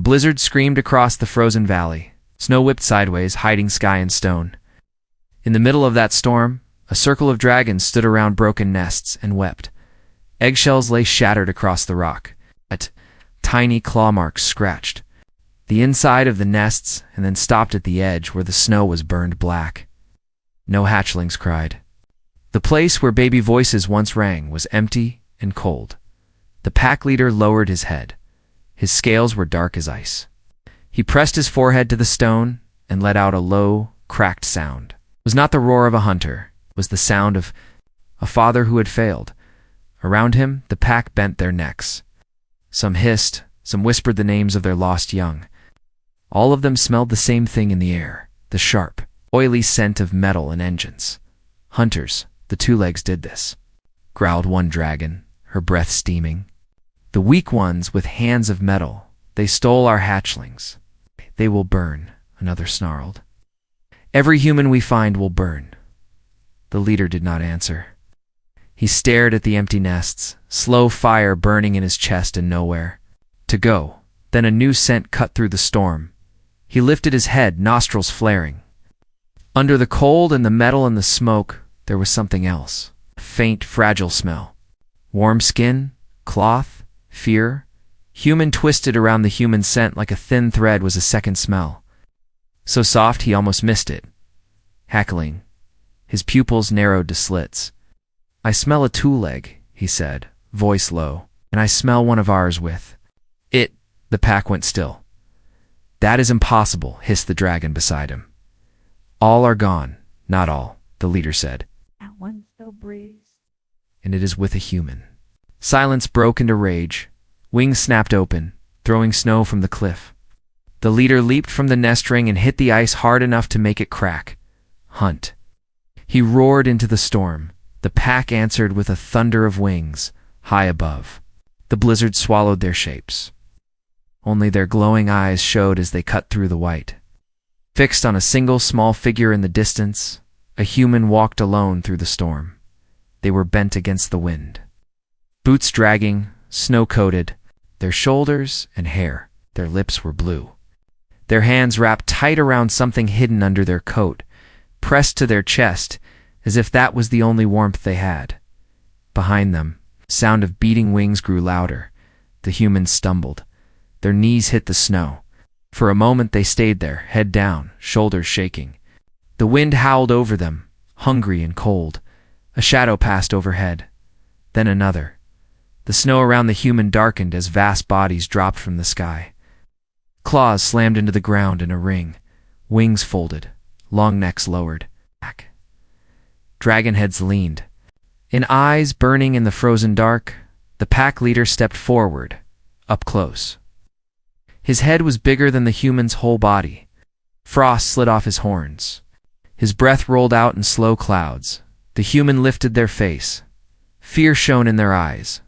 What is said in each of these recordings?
The blizzard screamed across the frozen valley. Snow whipped sideways, hiding sky and stone. In the middle of that storm, a circle of dragons stood around broken nests and wept. Eggshells lay shattered across the rock. Tiny claw marks scratched the inside of the nests and then stopped at the edge where the snow was burned black. No hatchlings cried. The place where baby voices once rang was empty and cold. The pack leader lowered his head. His scales were dark as ice. He pressed his forehead to the stone and let out a low, cracked sound. It was not the roar of a hunter. It was the sound of a father who had failed. Around him, the pack bent their necks. Some hissed, some whispered the names of their lost young. All of them smelled the same thing in the air, the sharp, oily scent of metal and engines. Hunters, the two legs did this, growled one dragon, her breath steaming. The weak ones with hands of metal, they stole our hatchlings. They will burn, another snarled. Every human we find will burn. The leader did not answer. He stared at the empty nests, slow fire burning in his chest and nowhere to go. Then a new scent cut through the storm. He lifted his head, nostrils flaring. Under the cold and the metal and the smoke, there was something else. A faint, fragile smell. Warm skin, cloth, fear. Human twisted around the human scent like a thin thread was a second smell. So soft he almost missed it. Hackling. His pupils narrowed to slits. I smell a two-leg, he said, voice low, and I smell one of ours with it. The pack went still. That is impossible, hissed the dragon beside him. All are gone, not all, the leader said. That one still breathes. And it is with a human. Silence broke into rage. Wings snapped open, throwing snow from the cliff. The leader leaped from the nest ring and hit the ice hard enough to make it crack. Hunt. He roared into the storm. The pack answered with a thunder of wings, high above. The blizzard swallowed their shapes. Only their glowing eyes showed as they cut through the white. Fixed on a single small figure in the distance, a human walked alone through the storm. They were bent against the wind. Boots dragging, snow-coated, their shoulders and hair, their lips were blue. Their hands wrapped tight around something hidden under their coat, pressed to their chest, as if that was the only warmth they had. Behind them, sound of beating wings grew louder. The humans stumbled. Their knees hit the snow. For a moment they stayed there, head down, shoulders shaking. The wind howled over them, hungry and cold. A shadow passed overhead. Then another. The snow around the human darkened as vast bodies dropped from the sky. Claws slammed into the ground in a ring. Wings folded, long necks lowered. Dragon heads leaned. In eyes burning in the frozen dark, the pack leader stepped forward, up close. His head was bigger than the human's whole body. Frost slid off his horns. His breath rolled out in slow clouds. The human lifted their face. Fear shone in their eyes.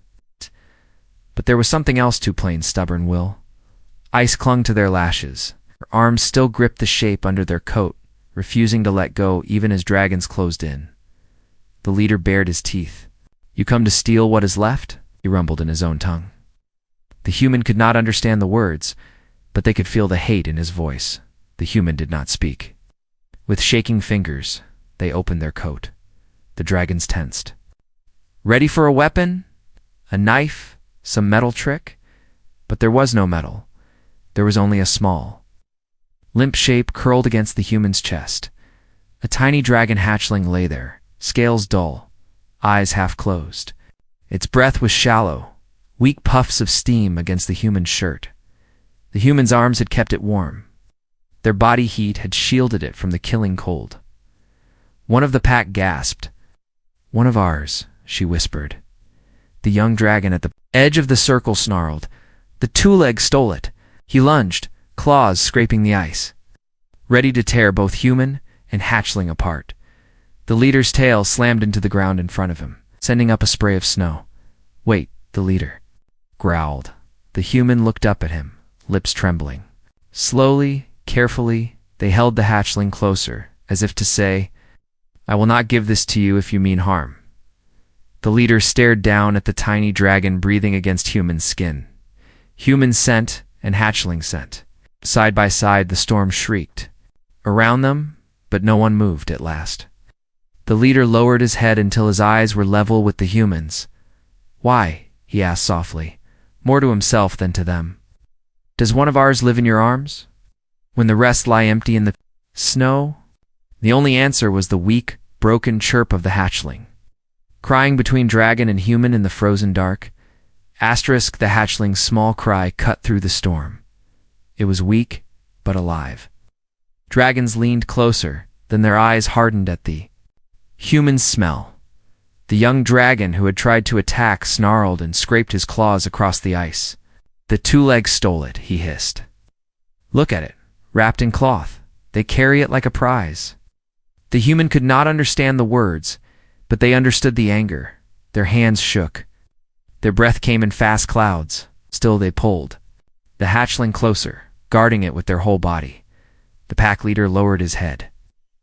But there was something else too plain, stubborn will. Ice clung to their lashes. Her arms still gripped the shape under their coat, refusing to let go even as dragons closed in. The leader bared his teeth. You come to steal what is left? He rumbled in his own tongue. The human could not understand the words, but they could feel the hate in his voice. The human did not speak. With shaking fingers, they opened their coat. The dragons tensed. Ready for a weapon? A knife? Some metal trick? But there was no metal. There was only a small, limp shape curled against the human's chest. A tiny dragon hatchling lay there, scales dull, eyes half closed. Its breath was shallow, weak puffs of steam against the human's shirt. The human's arms had kept it warm. Their body heat had shielded it from the killing cold. One of the pack gasped. One of ours, she whispered. The young dragon at the edge of the circle snarled. The two-leg stole it. He lunged, claws scraping the ice, ready to tear both human and hatchling apart. The leader's tail slammed into the ground in front of him, sending up a spray of snow. Wait, the leader growled. The human looked up at him, lips trembling. Slowly, carefully, they held the hatchling closer, as if to say, I will not give this to you if you mean harm. The leader stared down at the tiny dragon breathing against human skin. Human scent and hatchling scent. Side by side, the storm shrieked. Around them, but no one moved at last. The leader lowered his head until his eyes were level with the humans. "Why?" he asked softly, more to himself than to them. "Does one of ours live in your arms, when the rest lie empty in the snow?" The only answer was the weak, broken chirp of the hatchling, crying between dragon and human in the frozen dark. Asterisk, the hatchling's small cry cut through the storm. It was weak, but alive. Dragons leaned closer, then their eyes hardened at the human smell. The young dragon who had tried to attack snarled and scraped his claws across the ice. "The two-legs stole it," he hissed. "Look at it, wrapped in cloth. They carry it like a prize." The human could not understand the words, but they understood the anger. Their hands shook. Their breath came in fast clouds. Still they pulled the hatchling closer, guarding it with their whole body. The pack leader lowered his head.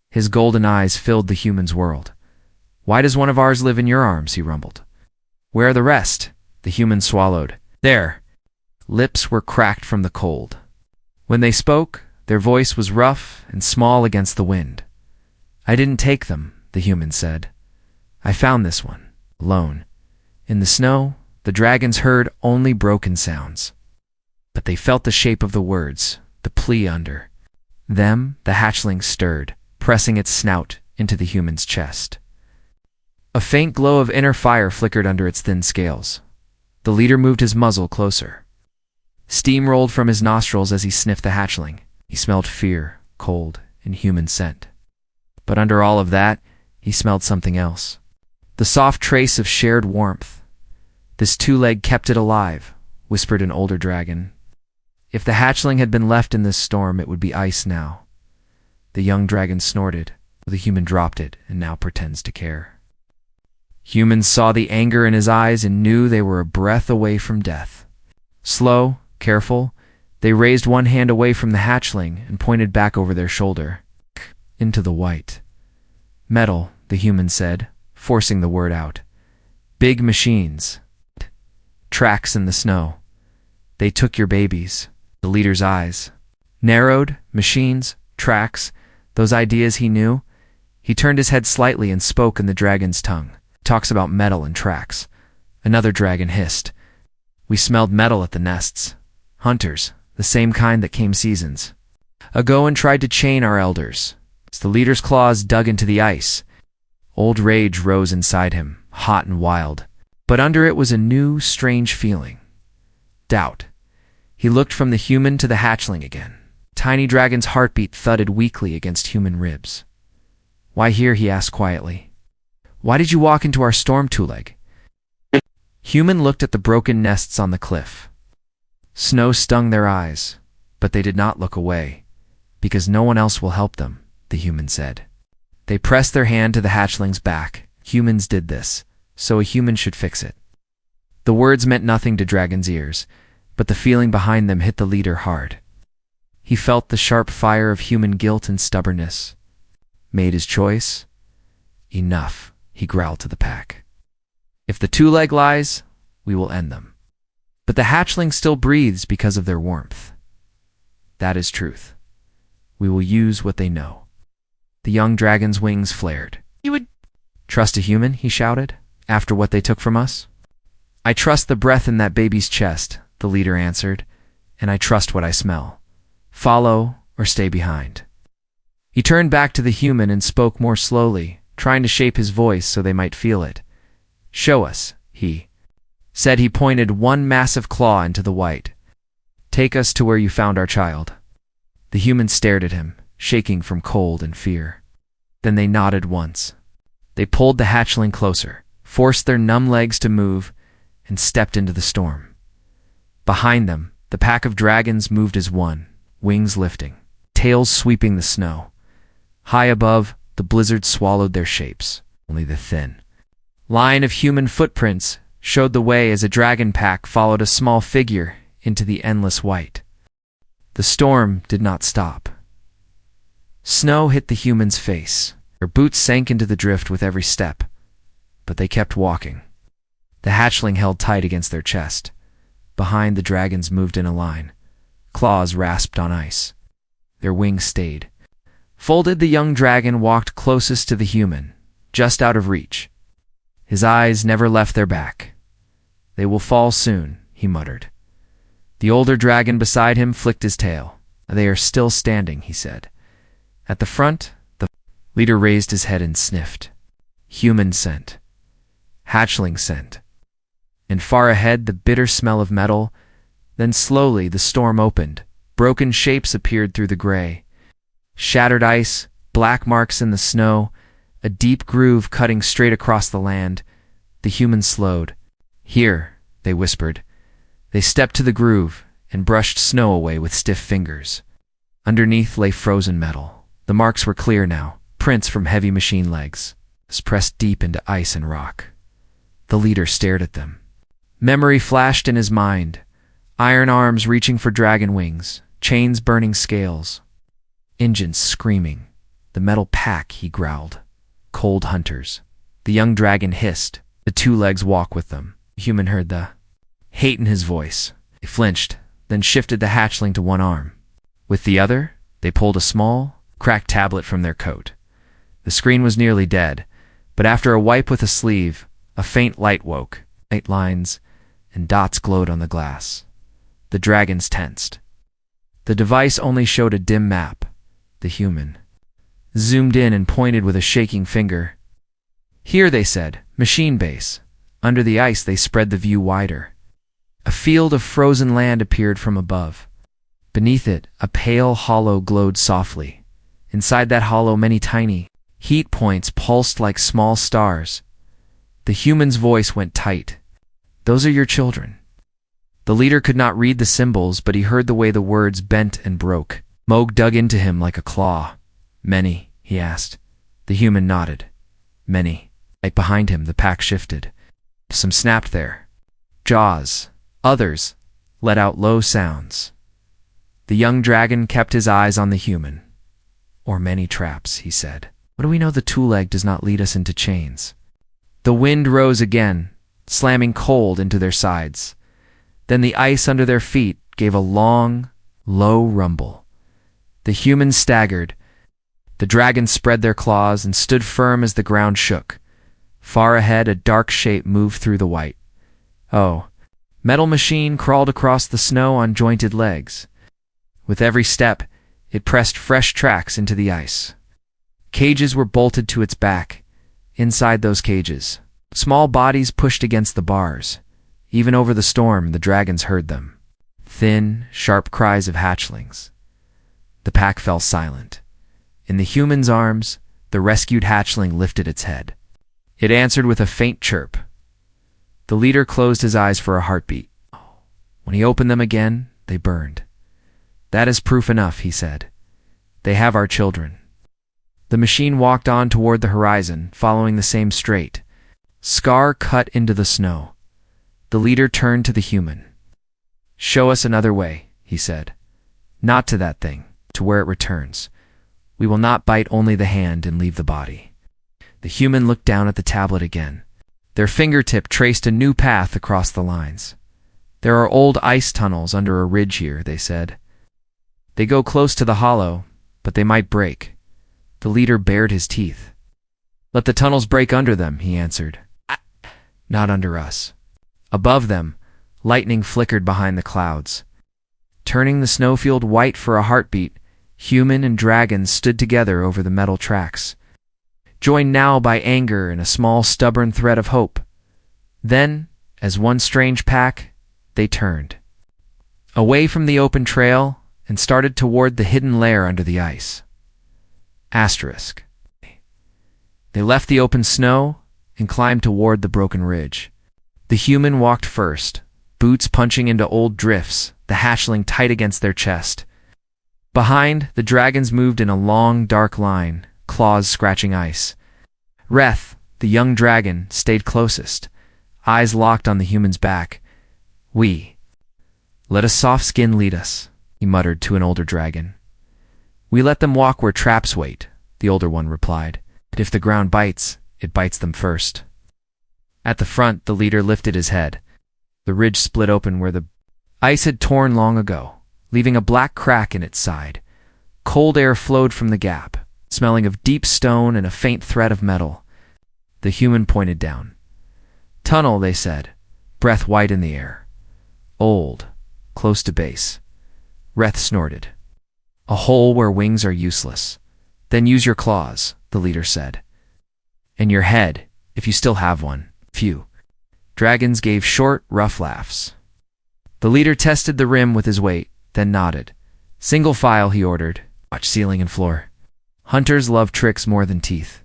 His golden eyes filled the human's world. "Why does one of ours live in your arms?" he rumbled. "Where are the rest?" The human swallowed. "There." Lips were cracked from the cold. When they spoke, their voice was rough and small against the wind. "I didn't take them," the human said. "I found this one, alone. In the snow, the dragons heard only broken sounds. But they felt the shape of the words, the plea under them." The hatchling stirred, pressing its snout into the human's chest. A faint glow of inner fire flickered under its thin scales. The leader moved his muzzle closer. Steam rolled from his nostrils as he sniffed the hatchling. He smelled fear, cold, and human scent. But under all of that, he smelled something else. The soft trace of shared warmth. "This two-leg kept it alive," whispered an older dragon. "If the hatchling had been left in this storm, it would be ice now." The young dragon snorted. The human dropped it and now pretends to care. Humans saw the anger in his eyes and knew they were a breath away from death. Slow, careful, they raised one hand away from the hatchling and pointed back over their shoulder. Into the white. "Metal," the human said, forcing the word out. "Big machines. Tracks in the snow. They took your babies." The leader's eyes narrowed. Machines, tracks, those ideas he knew. He turned his head slightly and spoke in the dragon's tongue. "Talks about metal and tracks." Another dragon hissed. "We smelled metal at the nests. Hunters, the same kind that came seasons ago and tried to chain our elders." The leader's claws dug into the ice. Old rage rose inside him, hot and wild. But under it was a new, strange feeling. Doubt. He looked from the human to the hatchling again. Tiny dragon's heartbeat thudded weakly against human ribs. "Why here?" he asked quietly. "Why did you walk into our storm, two-leg?" Human looked at the broken nests on the cliff. Snow stung their eyes, but they did not look away. "Because no one else will help them," the human said. They pressed their hand to the hatchling's back. Humans did this, so a human should fix it. The words meant nothing to Dragon's ears, but the feeling behind them hit the leader hard. He felt the sharp fire of human guilt and stubbornness. Made his choice. "Enough," he growled to the pack. "If the two-leg lies, we will end them. But the hatchling still breathes because of their warmth. That is truth. We will use what they know." The young dragon's wings flared. "You would trust a human?" he shouted, "after what they took from us?" "I trust the breath in that baby's chest," the leader answered, "and I trust what I smell. Follow or stay behind." He turned back to the human and spoke more slowly, trying to shape his voice so they might feel it. "Show us," he said. He pointed one massive claw into the white. "Take us to where you found our child." The human stared at him, shaking from cold and fear. Then they nodded once. They pulled the hatchling closer, forced their numb legs to move, and stepped into the storm. Behind them, the pack of dragons moved as one, wings lifting, tails sweeping the snow. High above, the blizzard swallowed their shapes. Only the thin line of human footprints showed the way as a dragon pack followed a small figure into the endless white. The storm did not stop. Snow hit the human's face. Their boots sank into the drift with every step, but they kept walking. The hatchling held tight against their chest. Behind, the dragons moved in a line, claws rasped on ice. Their wings stayed. Folded, the young dragon walked closest to the human, just out of reach. His eyes never left their back. "They will fall soon," he muttered. The older dragon beside him flicked his tail. "They are still standing," he said. At the front, the leader raised his head and sniffed. Human scent. Hatchling scent. And far ahead, the bitter smell of metal. Then slowly the storm opened. Broken shapes appeared through the gray. Shattered ice, black marks in the snow, a deep groove cutting straight across the land. The humans slowed. "Here," they whispered. They stepped to the groove and brushed snow away with stiff fingers. Underneath lay frozen metal. The marks were clear now, prints from heavy machine legs, pressed deep into ice and rock. The leader stared at them. Memory flashed in his mind. Iron arms reaching for dragon wings, chains burning scales. Engines screaming. "The metal pack," he growled. "Cold hunters." The young dragon hissed. "The two legs walk with them." The human heard the hate in his voice. They flinched, then shifted the hatchling to one arm. With the other, they pulled a small, cracked tablet from their coat. The screen was nearly dead, but after a wipe with a sleeve, a faint light woke. Light lines and dots glowed on the glass. The dragons tensed. The device only showed a dim map. The human zoomed in and pointed with a shaking finger. "Here," they said, "machine base." Under the ice, they spread the view wider. A field of frozen land appeared from above. Beneath it, a pale hollow glowed softly. Inside that hollow, many tiny heat points pulsed like small stars. The human's voice went tight. "Those are your children." The leader could not read the symbols, but he heard the way the words bent and broke. Moog dug into him like a claw. "Many?" he asked. The human nodded. "Many." Right behind him, the pack shifted. Some snapped there. Jaws. Others let out low sounds. The young dragon kept his eyes on the human. "Or many traps," he said. "What do we know the two-leg does not lead us into chains?" The wind rose again, slamming cold into their sides. Then the ice under their feet gave a long, low rumble. The humans staggered. The dragons spread their claws and stood firm as the ground shook. Far ahead, a dark shape moved through the white. "Oh." Metal machine crawled across the snow on jointed legs. With every step, it pressed fresh tracks into the ice. Cages were bolted to its back. Inside those cages, small bodies pushed against the bars. Even over the storm, the dragons heard them. Thin, sharp cries of hatchlings. The pack fell silent. In the human's arms, the rescued hatchling lifted its head. It answered with a faint chirp. The leader closed his eyes for a heartbeat. When he opened them again, they burned. "That is proof enough," he said. "They have our children." The machine walked on toward the horizon, following the same straight. Scar cut into the snow. The leader turned to the human. "Show us another way," he said. "Not to that thing, to where it returns. We will not bite only the hand and leave the body." The human looked down at the tablet again. Their fingertip traced a new path across the lines. "There are old ice tunnels under a ridge here," they said. "They go close to the hollow, but they might break." The leader bared his teeth. "Let the tunnels break under them," he answered. "Not under us." Above them, lightning flickered behind the clouds. Turning the snowfield white for a heartbeat, human and dragon stood together over the metal tracks, joined now by anger and a small stubborn thread of hope. Then, as one strange pack, they turned away from the open trail and started toward the hidden lair under the ice. Asterisk. They left the open snow and climbed toward the broken ridge. The human walked first, boots punching into old drifts, the hatchling tight against their chest. Behind, the dragons moved in a long, dark line, claws scratching ice. Reth, the young dragon, stayed closest, eyes locked on the human's back. Let a soft skin lead us," he muttered to an older dragon. "We let them walk where traps wait," the older one replied. "But if the ground bites, it bites them first." At the front, the leader lifted his head. The ridge split open where the ice had torn long ago. leaving a black crack in its side. Cold air flowed from the gap, smelling of deep stone and a faint thread of metal. The human pointed down. Tunnel, they said, breath white in the air. Old, close to base. Reth snorted. A hole where wings are useless. Then use your claws, the leader said. And your head, if you still have one. Phew. Dragons gave short, rough laughs. The leader tested the rim with his weight, then nodded. Single file, he ordered. Watch ceiling and floor. Hunters love tricks more than teeth.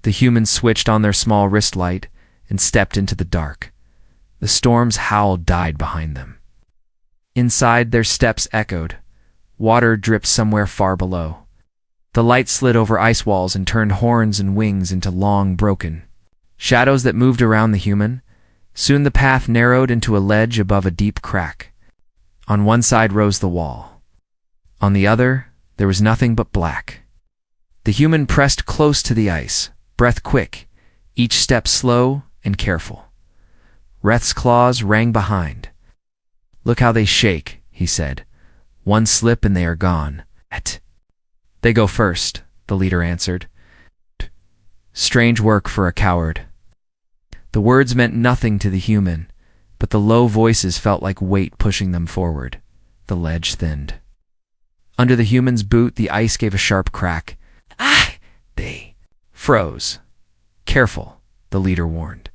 The humans switched on their small wrist light and stepped into the dark. The storm's howl died behind them. Inside, their steps echoed. Water dripped somewhere far below. The light slid over ice walls and turned horns and wings into long, broken shadows that moved around the human. Soon the path narrowed into a ledge above a deep crack. On one side rose the wall. On the other, there was nothing but black. The human pressed close to the ice, breath quick, each step slow and careful. Reth's claws rang behind. Look how they shake, he said. One slip and they are gone. They go first, the leader answered. Strange work for a coward. The words meant nothing to the human, but the low voices felt like weight pushing them forward. The ledge thinned. Under the human's boot, the ice gave a sharp crack. Ah! They froze. Careful, the leader warned.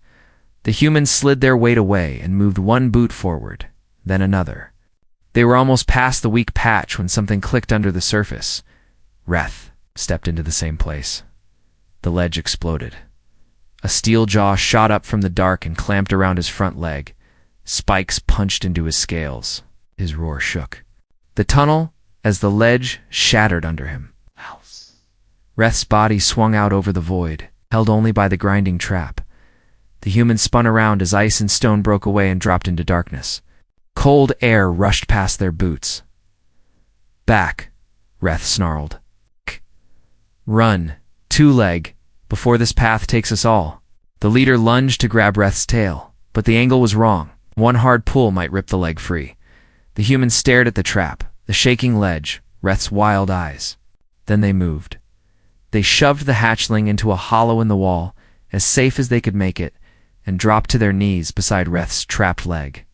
The humans slid their weight away and moved one boot forward, then another. They were almost past the weak patch when something clicked under the surface. Reth stepped into the same place. The ledge exploded. A steel jaw shot up from the dark and clamped around his front leg. Spikes punched into his scales. His roar shook. The tunnel, as the ledge, shattered under him. Reth's body swung out over the void, held only by the grinding trap. The human spun around as ice and stone broke away and dropped into darkness. Cold air rushed past their boots. Back, Reth snarled. Run, two-leg, before this path takes us all. The leader lunged to grab Reth's tail, but the angle was wrong. One hard pull might rip the leg free. The human stared at the trap, the shaking ledge, Reth's wild eyes. Then they moved. They shoved the hatchling into a hollow in the wall, as safe as they could make it, and dropped to their knees beside Reth's trapped leg.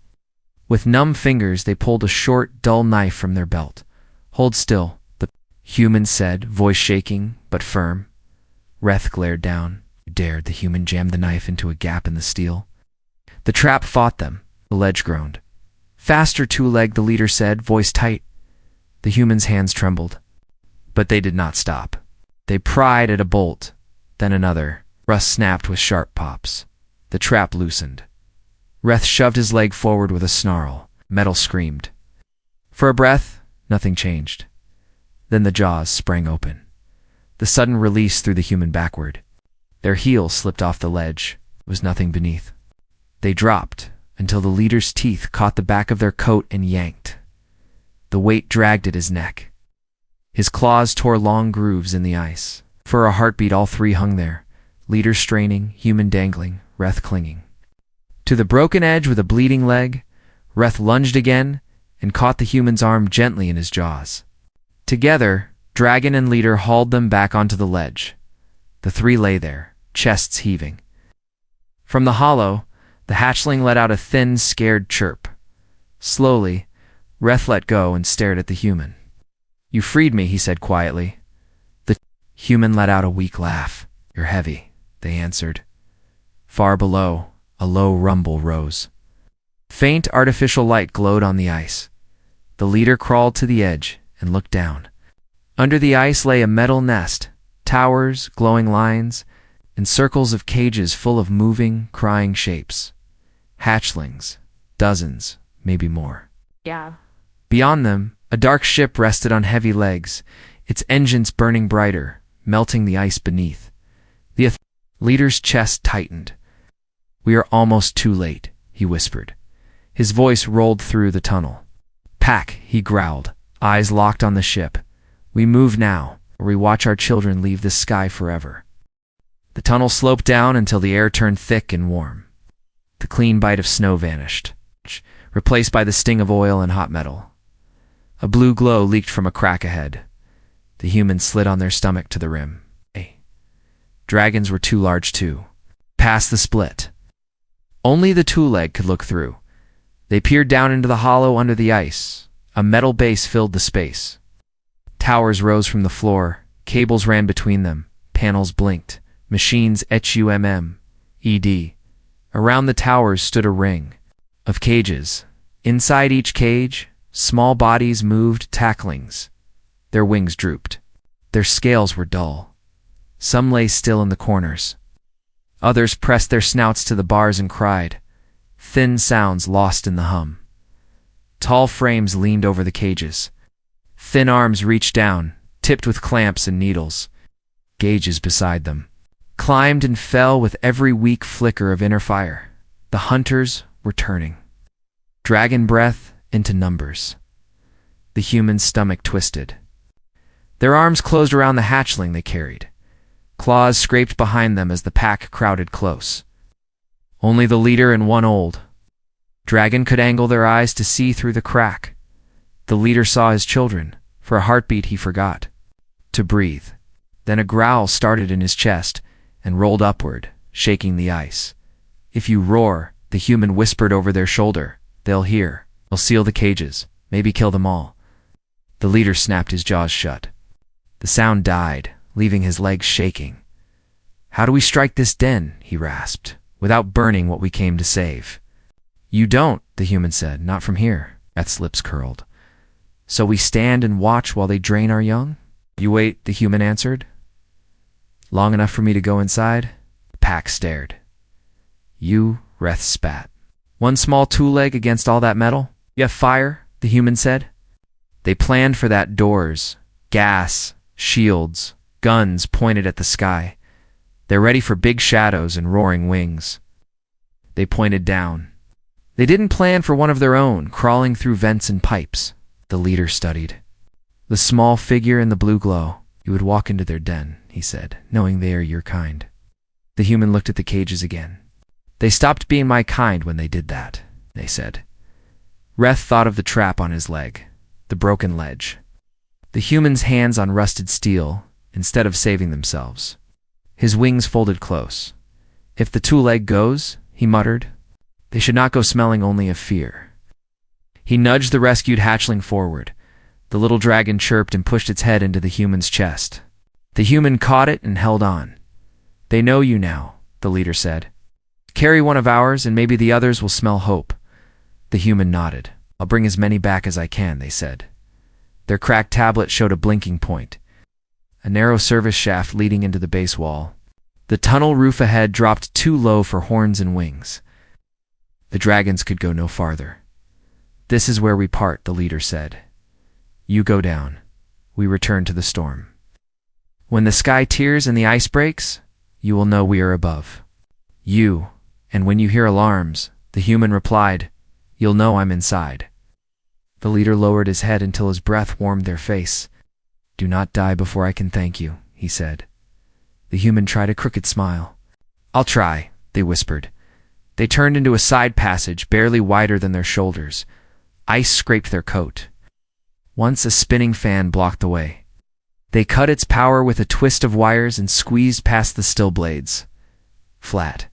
With numb fingers, they pulled a short, dull knife from their belt. Hold still, the human said, voice shaking, but firm. Reth glared down. You dared. The human jammed the knife into a gap in the steel. The trap fought them. The ledge groaned. Faster, two-leg, the leader said, voice tight. The human's hands trembled. But they did not stop. They pried at a bolt, then another. Rust snapped with sharp pops. The trap loosened. Reth shoved his leg forward with a snarl. Metal screamed. For a breath, nothing changed. Then the jaws sprang open. The sudden release threw the human backward. Their heels slipped off the ledge. There was nothing beneath. They dropped until the leader's teeth caught the back of their coat and yanked. The weight dragged at his neck. His claws tore long grooves in the ice. For a heartbeat, all three hung there. Leader straining, human dangling, Reth clinging. To the broken edge with a bleeding leg, Reth lunged again and caught the human's arm gently in his jaws. Together, dragon and leader hauled them back onto the ledge. The three lay there, chests heaving. From the hollow, the hatchling let out a thin, scared chirp. Slowly, Reth let go and stared at the human. You freed me, he said quietly. The human let out a weak laugh. You're heavy, they answered. Far below, a low rumble rose. Faint artificial light glowed on the ice. The leader crawled to the edge and looked down. Under the ice lay a metal nest, towers, glowing lines, and circles of cages full of moving, crying shapes. Hatchlings, dozens, maybe more. Yeah. Beyond them, a dark ship rested on heavy legs, its engines burning brighter, melting the ice beneath. The leader's chest tightened. We are almost too late, he whispered. His voice rolled through the tunnel. Pack, he growled, eyes locked on the ship. We move now, or we watch our children leave this sky forever. The tunnel sloped down until the air turned thick and warm. The clean bite of snow vanished, replaced by the sting of oil and hot metal. A blue glow leaked from a crack ahead. The humans slid on their stomach to the rim. Dragons were too large too. Past the split. Only the two-leg could look through. They peered down into the hollow under the ice. A metal base filled the space. Towers rose from the floor. Cables ran between them. Panels blinked. Machines HUMM-ED. Around the towers stood a ring of cages. Inside each cage, small bodies moved, hatchlings. Their wings drooped. Their scales were dull. Some lay still in the corners. Others pressed their snouts to the bars and cried, thin sounds lost in the hum. Tall frames leaned over the cages. Thin arms reached down, tipped with clamps and needles. Gauges beside them climbed and fell with every weak flicker of inner fire. The hunters were turning. Dragon breath into numbers. The human's stomach twisted. Their arms closed around the hatchling they carried. Claws scraped behind them as the pack crowded close. Only the leader and one old dragon could angle their eyes to see through the crack. The leader saw his children. For a heartbeat he forgot to breathe. Then a growl started in his chest and rolled upward, shaking the ice. If you roar, the human whispered over their shoulder, they'll hear. They'll seal the cages, maybe kill them all. The leader snapped his jaws shut. The sound died, leaving his legs shaking. How do we strike this den, he rasped, without burning what we came to save? You don't, the human said, not from here. Beth's lips curled. So we stand and watch while they drain our young? You wait, the human answered. Long enough for me to go inside? The pack stared. You, Reth spat. One small two-leg against all that metal? You have fire, the human said. They planned for that doors, gas, shields, guns pointed at the sky. They're ready for big shadows and roaring wings. They pointed down. They didn't plan for one of their own, crawling through vents and pipes. The leader studied. The small figure in the blue glow. You would walk into their den, he said, knowing they are your kind. The human looked at the cages again. They stopped being my kind when they did that, they said. Reth thought of the trap on his leg, the broken ledge. The human's hands on rusted steel, instead of saving themselves. His wings folded close. If the two-leg goes, he muttered, they should not go smelling only of fear. He nudged the rescued hatchling forward. The little dragon chirped and pushed its head into the human's chest. The human caught it and held on. They know you now, the leader said. Carry one of ours and maybe the others will smell hope. The human nodded. I'll bring as many back as I can, they said. Their cracked tablet showed a blinking point. A narrow service shaft leading into the base wall. The tunnel roof ahead dropped too low for horns and wings. The dragons could go no farther. This is where we part, the leader said. You go down. We return to the storm. When the sky tears and the ice breaks, you will know we are above. You, and when you hear alarms, the human replied, you'll know I'm inside. The leader lowered his head until his breath warmed their face. Do not die before I can thank you, he said. The human tried a crooked smile. I'll try, they whispered. They turned into a side passage barely wider than their shoulders. Ice scraped their coat. Once a spinning fan blocked the way. They cut its power with a twist of wires and squeezed past the still blades. Flat.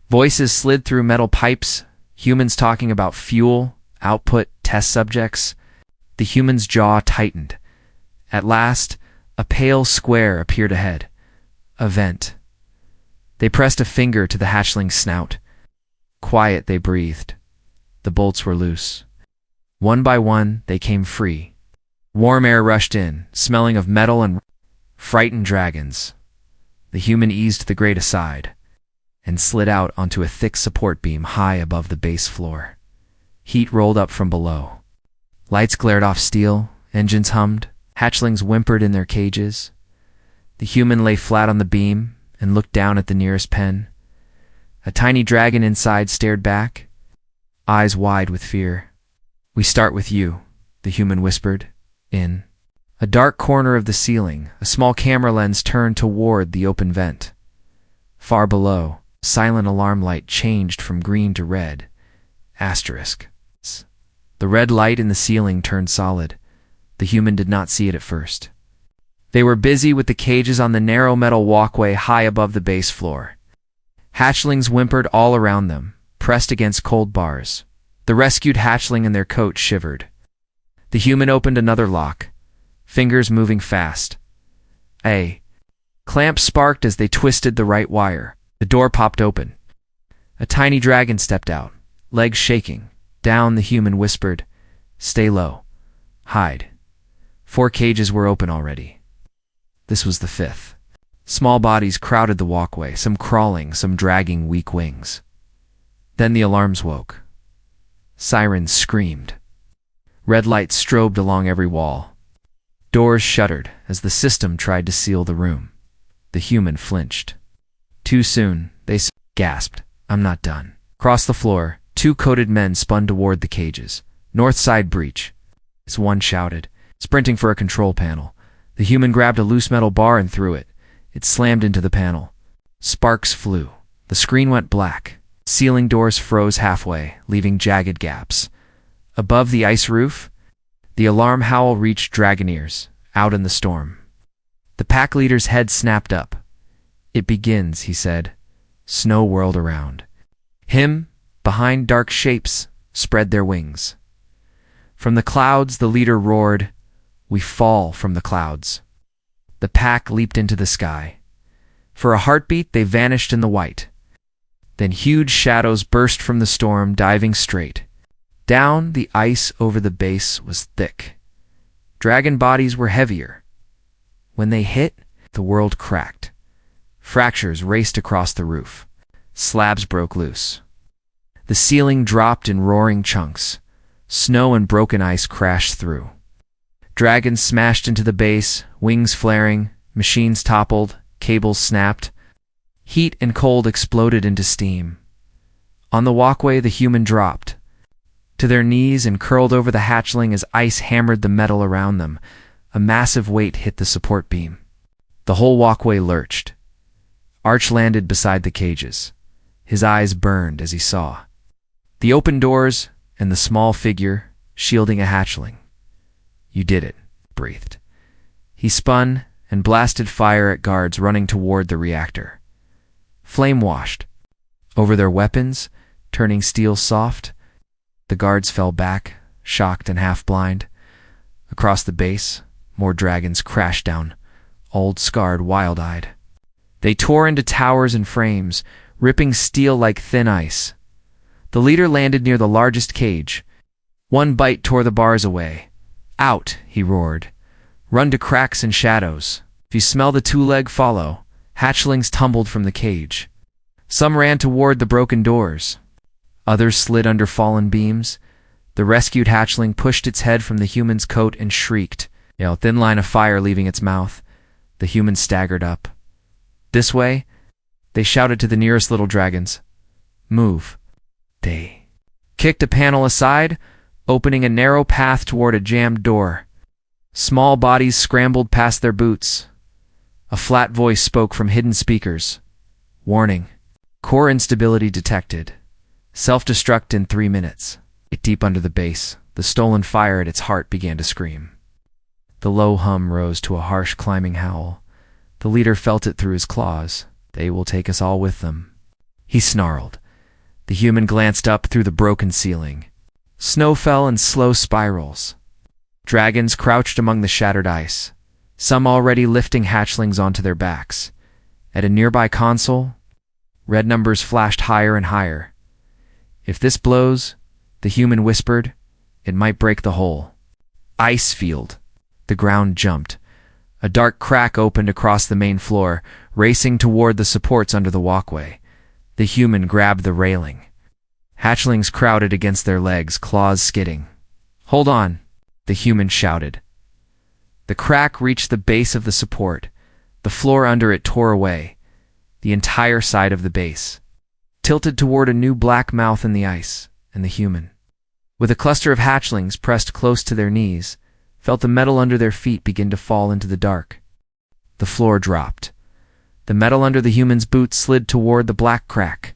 Voices slid through metal pipes, humans talking about fuel, output, test subjects. The human's jaw tightened. At last, a pale square appeared ahead. A vent. They pressed a finger to the hatchling's snout. Quiet, they breathed. The bolts were loose. One by one, they came free. Warm air rushed in, smelling of metal and frightened dragons. The human eased the grate aside and slid out onto a thick support beam high above the base floor. Heat rolled up from below. Lights glared off steel, engines hummed, hatchlings whimpered in their cages. The human lay flat on the beam and looked down at the nearest pen. A tiny dragon inside stared back, eyes wide with fear. We start with you, the human whispered. In a dark corner of the ceiling, a small camera lens turned toward the open vent. Far below, silent alarm light changed from green to red. Asterisk. The red light in the ceiling turned solid. The human did not see it at first. They were busy with the cages on the narrow metal walkway high above the base floor. Hatchlings whimpered all around them, pressed against cold bars. The rescued hatchling in their coat shivered. The human opened another lock, fingers moving fast. A clamp sparked as they twisted the right wire. The door popped open. A tiny dragon stepped out, legs shaking. Down, the human whispered, "Stay low. Hide." 4 cages were open already. This was the 5th. Small bodies crowded the walkway, some crawling, some dragging weak wings. Then the alarms woke. Sirens screamed. Red lights strobed along every wall. Doors shuddered as the system tried to seal the room. The human flinched. Too soon, they gasped. "I'm not done." Across the floor, 2 coated men spun toward the cages. "North side breach." As one shouted, sprinting for a control panel. The human grabbed a loose metal bar and threw it. It slammed into the panel. Sparks flew. The screen went black. Ceiling doors froze halfway, leaving jagged gaps. Above the ice roof, the alarm howl reached dragon ears, out in the storm. The pack leader's head snapped up. "It begins," he said. Snow whirled around. Him, behind dark shapes, spread their wings. From the clouds, the leader roared, "We fall from the clouds." The pack leaped into the sky. For a heartbeat, they vanished in the white. Then huge shadows burst from the storm, diving straight. Down, the ice over the base was thick. Dragon bodies were heavier. When they hit, the world cracked. Fractures raced across the roof. Slabs broke loose. The ceiling dropped in roaring chunks. Snow and broken ice crashed through. Dragons smashed into the base, wings flaring, machines toppled, cables snapped. Heat and cold exploded into steam. On the walkway, the human dropped to their knees and curled over the hatchling as ice hammered the metal around them. A massive weight hit the support beam. The whole walkway lurched. Arch landed beside the cages. His eyes burned as he saw the open doors and the small figure shielding a hatchling. "You did it," breathed. He spun and blasted fire at guards running toward the reactor. Flame washed over their weapons, turning steel soft. The guards fell back, shocked and half-blind. Across the base, more dragons crashed down, old, scarred, wild-eyed. They tore into towers and frames, ripping steel like thin ice. The leader landed near the largest cage. One bite tore the bars away. "Out," he roared. "Run to cracks and shadows. If you smell the 2-leg, follow." Hatchlings tumbled from the cage. Some ran toward the broken doors. Others slid under fallen beams. The rescued hatchling pushed its head from the human's coat and shrieked, a thin line of fire leaving its mouth. The human staggered up. "This way," they shouted to the nearest little dragons. "Move." They kicked a panel aside, opening a narrow path toward a jammed door. Small bodies scrambled past their boots. A flat voice spoke from hidden speakers. "Warning. Core instability detected. Self-destruct in 3 minutes." Deep under the base, the stolen fire at its heart began to scream. The low hum rose to a harsh climbing howl. The leader felt it through his claws. "They will take us all with them," he snarled. The human glanced up through the broken ceiling. Snow fell in slow spirals. Dragons crouched among the shattered ice, some already lifting hatchlings onto their backs. At a nearby console, red numbers flashed higher and higher. "If this blows," the human whispered, "it might break the whole ice field." The ground jumped. A dark crack opened across the main floor, racing toward the supports under the walkway. The human grabbed the railing. Hatchlings crowded against their legs, claws skidding. "Hold on," the human shouted. The crack reached the base of the support. The floor under it tore away. The entire side of the base tilted toward a new black mouth in the ice, and the human, with a cluster of hatchlings pressed close to their knees, felt the metal under their feet begin to fall into the dark. The floor dropped. The metal under the human's boots slid toward the black crack.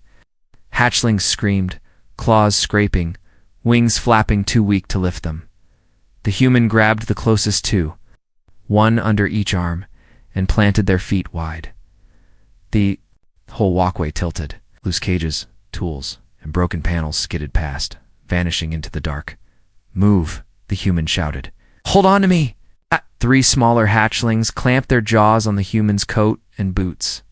Hatchlings screamed, claws scraping, wings flapping too weak to lift them. The human grabbed the closest two, one under each arm, and planted their feet wide. The whole walkway tilted. Loose cages, tools, and broken panels skidded past, vanishing into the dark. "Move," the human shouted. "Hold on to me!" 3 smaller hatchlings clamped their jaws on the human's coat and boots.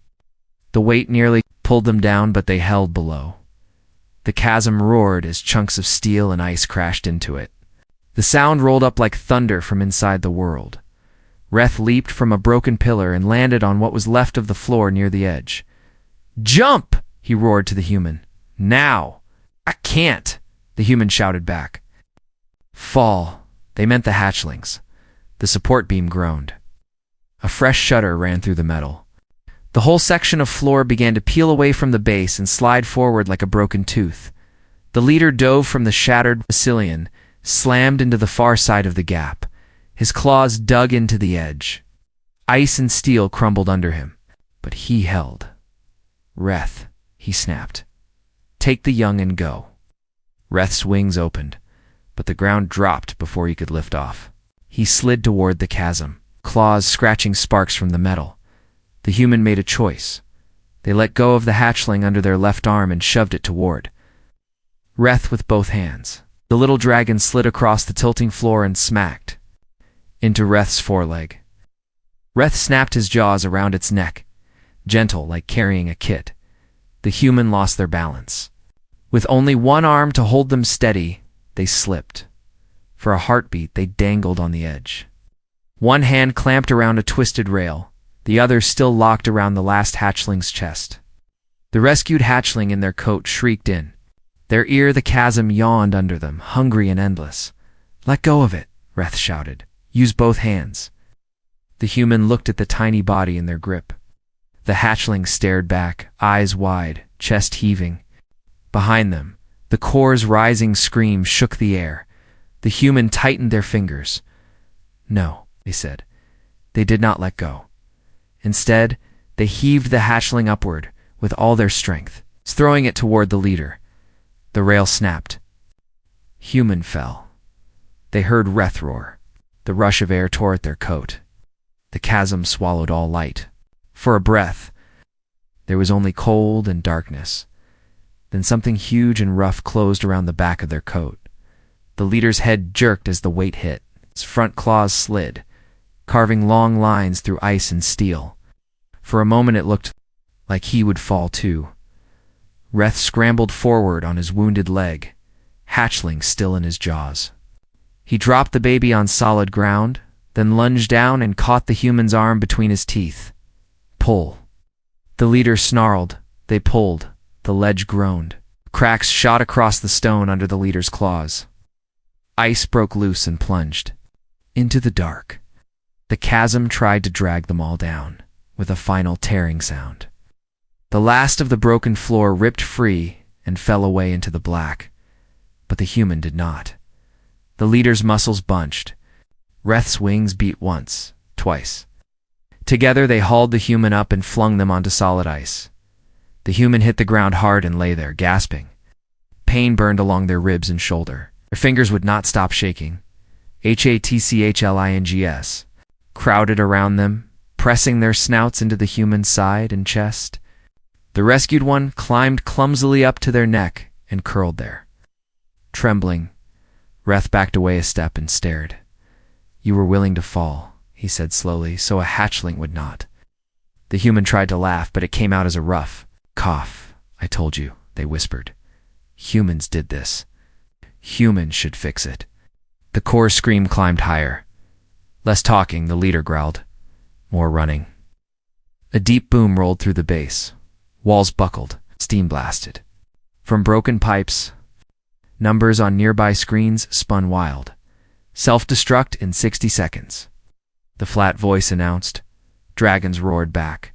The weight nearly pulled them down, but they held below. The chasm roared as chunks of steel and ice crashed into it. The sound rolled up like thunder from inside the world. Reth leaped from a broken pillar and landed on what was left of the floor near the edge. "Jump!" he roared to the human. "Now!" "I can't!" the human shouted back. "Fall." They meant the hatchlings. The support beam groaned. A fresh shudder ran through the metal. The whole section of floor began to peel away from the base and slide forward like a broken tooth. The leader dove from the shattered basilion, slammed into the far side of the gap. His claws dug into the edge. Ice and steel crumbled under him, but he held. "Reth," he snapped. "Take the young and go." Reth's wings opened, but the ground dropped before he could lift off. He slid toward the chasm, claws scratching sparks from the metal. The human made a choice. They let go of the hatchling under their left arm and shoved it toward Reth with both hands. The little dragon slid across the tilting floor and smacked into Reth's foreleg. Reth snapped his jaws around its neck, gentle like carrying a kit. The human lost their balance. With only one arm to hold them steady, they slipped. For a heartbeat, they dangled on the edge. One hand clamped around a twisted rail, the other still locked around the last hatchling's chest. The rescued hatchling in their coat shrieked in. Their ear the chasm yawned under them, hungry and endless. "Let go of it," Reth shouted. "Use both hands." The human looked at the tiny body in their grip. The hatchling stared back, eyes wide, chest heaving. Behind them, the core's rising scream shook the air. The human tightened their fingers. "No," they said. They did not let go. Instead, they heaved the hatchling upward with all their strength, throwing it toward the leader. The rail snapped. Human fell. They heard Reth roar. The rush of air tore at their coat. The chasm swallowed all light. For a breath, there was only cold and darkness. Then something huge and rough closed around the back of their coat. The leader's head jerked as the weight hit. His front claws slid, carving long lines through ice and steel. For a moment it looked like he would fall too. Reth scrambled forward on his wounded leg, hatchling still in his jaws. He dropped the baby on solid ground, then lunged down and caught the human's arm between his teeth. "Pull." The leader snarled. They pulled. The ledge groaned. Cracks shot across the stone under the leader's claws. Ice broke loose and plunged into the dark. The chasm tried to drag them all down, with a final tearing sound. The last of the broken floor ripped free and fell away into the black, but the human did not. The leader's muscles bunched. Reth's wings beat once, twice. Together they hauled the human up and flung them onto solid ice. The human hit the ground hard and lay there, gasping. Pain burned along their ribs and shoulder. Their fingers would not stop shaking. Hatchlings crowded around them, pressing their snouts into the human's side and chest. The rescued one climbed clumsily up to their neck and curled there. Trembling, Reth backed away a step and stared. "You were willing to fall," he said slowly, "so a hatchling would not." The human tried to laugh, but it came out as a rough cough. "I told you," they whispered. "Humans did this. Humans should fix it." The core scream climbed higher. Less talking, the leader growled. More running. A deep boom rolled through the base. Walls buckled, steam blasted. From broken pipes, numbers on nearby screens spun wild. "Self-destruct in 60 seconds. The flat voice announced. Dragons roared back.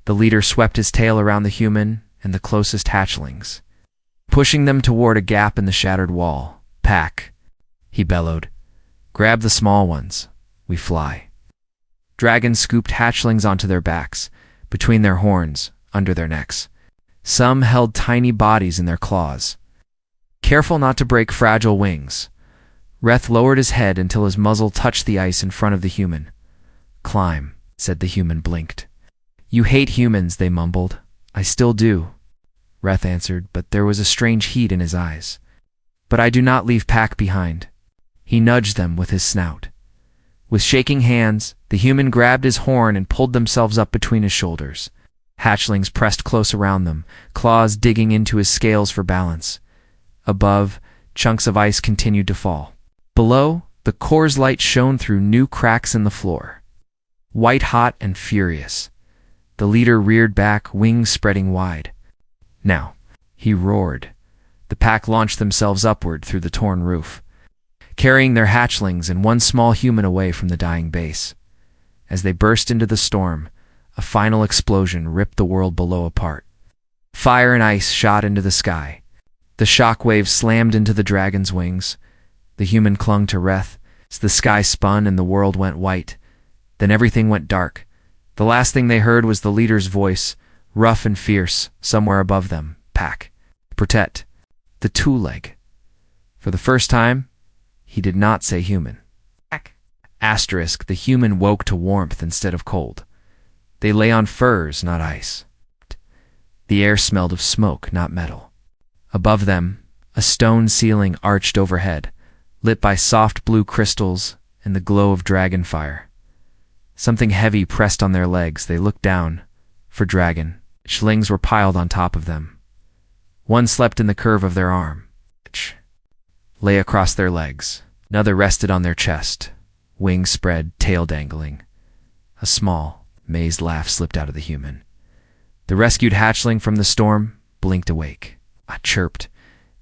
The leader swept his tail around the human and the closest hatchlings, pushing them toward a gap in the shattered wall. "Pack," he bellowed. "Grab the small ones. We fly." Dragons scooped hatchlings onto their backs, between their horns, under their necks. Some held tiny bodies in their claws. Careful not to break fragile wings, Reth lowered his head until his muzzle touched the ice in front of the human. "Climb," said the human, blinked. "You hate humans," they mumbled. "I still do," Reth answered, but there was a strange heat in his eyes. "But I do not leave pack behind." He nudged them with his snout. With shaking hands, the human grabbed his horn and pulled themselves up between his shoulders. Hatchlings pressed close around them, claws digging into his scales for balance. Above, chunks of ice continued to fall. Below, the core's light shone through new cracks in the floor. White-hot and furious, the leader reared back, wings spreading wide. "Now," he roared. The pack launched themselves upward through the torn roof, carrying their hatchlings and one small human away from the dying base. As they burst into the storm, a final explosion ripped the world below apart. Fire and ice shot into the sky. The shock waves slammed into the dragon's wings. The human clung to Reth. As the sky spun and the world went white, then everything went dark. The last thing they heard was the leader's voice, rough and fierce, somewhere above them. "Pack. Protect. The two-leg." For the first time, he did not say human. Pack. Asterisk, the human woke to warmth instead of cold. They lay on furs, not ice. The air smelled of smoke, not metal. Above them, a stone ceiling arched overhead, lit by soft blue crystals and the glow of dragon fire. Something heavy pressed on their legs. They looked down. For dragon, hatchlings were piled on top of them. One slept in the curve of their arm, lay across their legs. Another rested on their chest, wings spread, tail dangling. A small, mazed laugh slipped out of the human. The rescued hatchling from the storm blinked awake, chirped,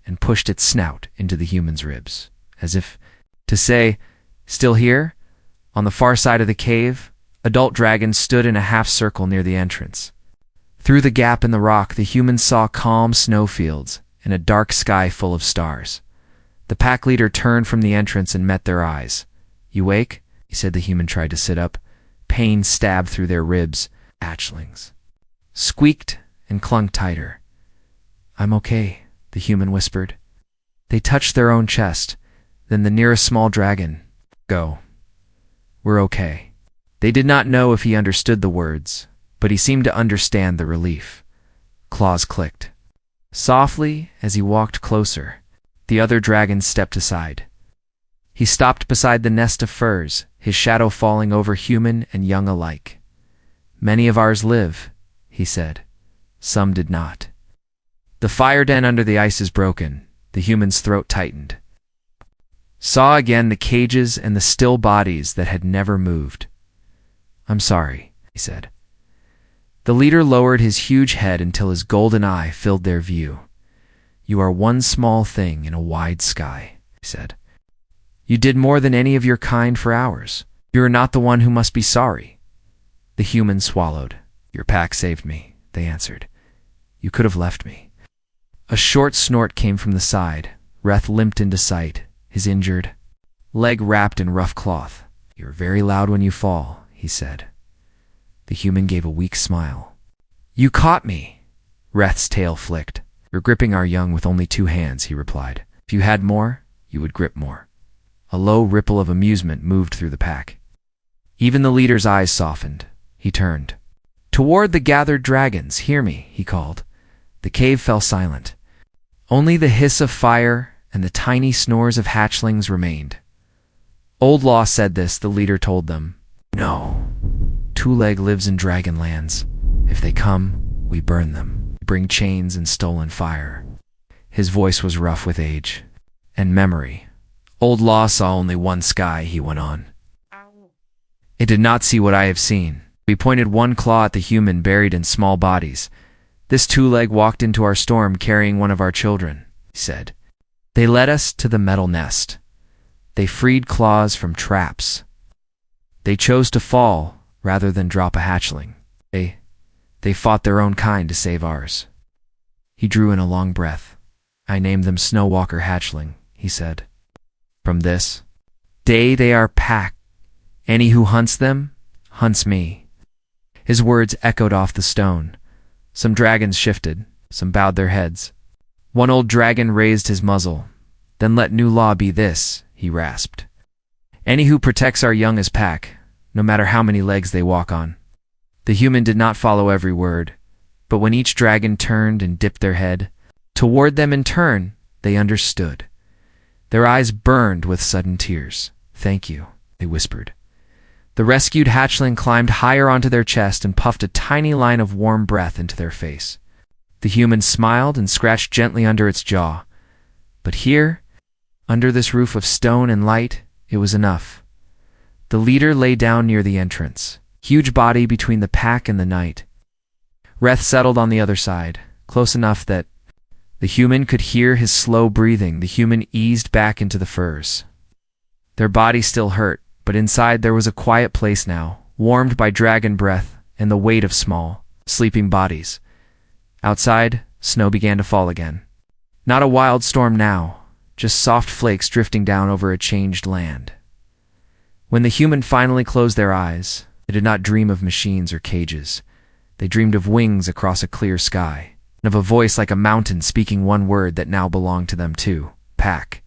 and pushed its snout into the human's ribs, as if to say, "Still here?" On the far side of the cave, adult dragons stood in a half-circle near the entrance. Through the gap in the rock, the humans saw calm snowfields and a dark sky full of stars. The pack leader turned from the entrance and met their eyes. "You wake?" he said. The human tried to sit up. Pain stabbed through their ribs. Hatchlings squeaked and clung tighter. "I'm okay," the human whispered. They touched their own chest, then the nearest small dragon. "Go. We're okay." They did not know if he understood the words, but he seemed to understand the relief. Claws clicked. Softly, as he walked closer, the other dragon stepped aside. He stopped beside the nest of furs, his shadow falling over human and young alike. "Many of ours live," he said. "Some did not." The fire den under the ice is broken. The human's throat tightened. Saw again the cages and the still bodies that had never moved. "I'm sorry," he said. The leader lowered his huge head until his golden eye filled their view. "You are one small thing in a wide sky," he said. "You did more than any of your kind for ours. You are not the one who must be sorry." The human swallowed. "Your pack saved me," they answered. "You could have left me." A short snort came from the side. Reth limped into sight, his injured leg wrapped in rough cloth. "You're very loud when you fall," he said. The human gave a weak smile. "You caught me." Reth's tail flicked. "You're gripping our young with only 2 hands," he replied. "If you had more, you would grip more." A low ripple of amusement moved through the pack. Even the leader's eyes softened. He turned. "Toward the gathered dragons, hear me," he called. The cave fell silent. Only the hiss of fire and the tiny snores of hatchlings remained. "Old Law said this," the leader told them. "No. Two-Leg lives in Dragonlands. If they come, we burn them. We bring chains and stolen fire." His voice was rough with age and memory. "Old Law saw only one sky," he went on. "It did not see what I have seen." We pointed one claw at the human buried in small bodies. "This Two-Leg walked into our storm carrying one of our children," he said. "They led us to the metal nest. They freed claws from traps. They chose to fall rather than drop a hatchling. They fought their own kind to save ours." He drew in a long breath. "I named them Snowwalker Hatchling," he said. "From this day they are pack. Any who hunts them, hunts me." His words echoed off the stone. Some dragons shifted, some bowed their heads. One old dragon raised his muzzle. "Then let new law be this," he rasped. Any who protects our young as pack, no matter how many legs they walk on. The human did not follow every word, but when each dragon turned and dipped their head toward them in turn, they understood. Their eyes burned with sudden tears. "Thank you," they whispered. The rescued hatchling climbed higher onto their chest and puffed a tiny line of warm breath into their face. The human smiled and scratched gently under its jaw. But here, under this roof of stone and light, it was enough. The leader lay down near the entrance, huge body between the pack and the night. Reth settled on the other side, close enough that the human could hear his slow breathing. The human eased back into the furs. Their body still hurt, but inside there was a quiet place now, warmed by dragon breath and the weight of small, sleeping bodies. Outside, snow began to fall again. Not a wild storm now, just soft flakes drifting down over a changed land. When the human finally closed their eyes, they did not dream of machines or cages. They dreamed of wings across a clear sky, and of a voice like a mountain speaking one word that now belonged to them too: pack.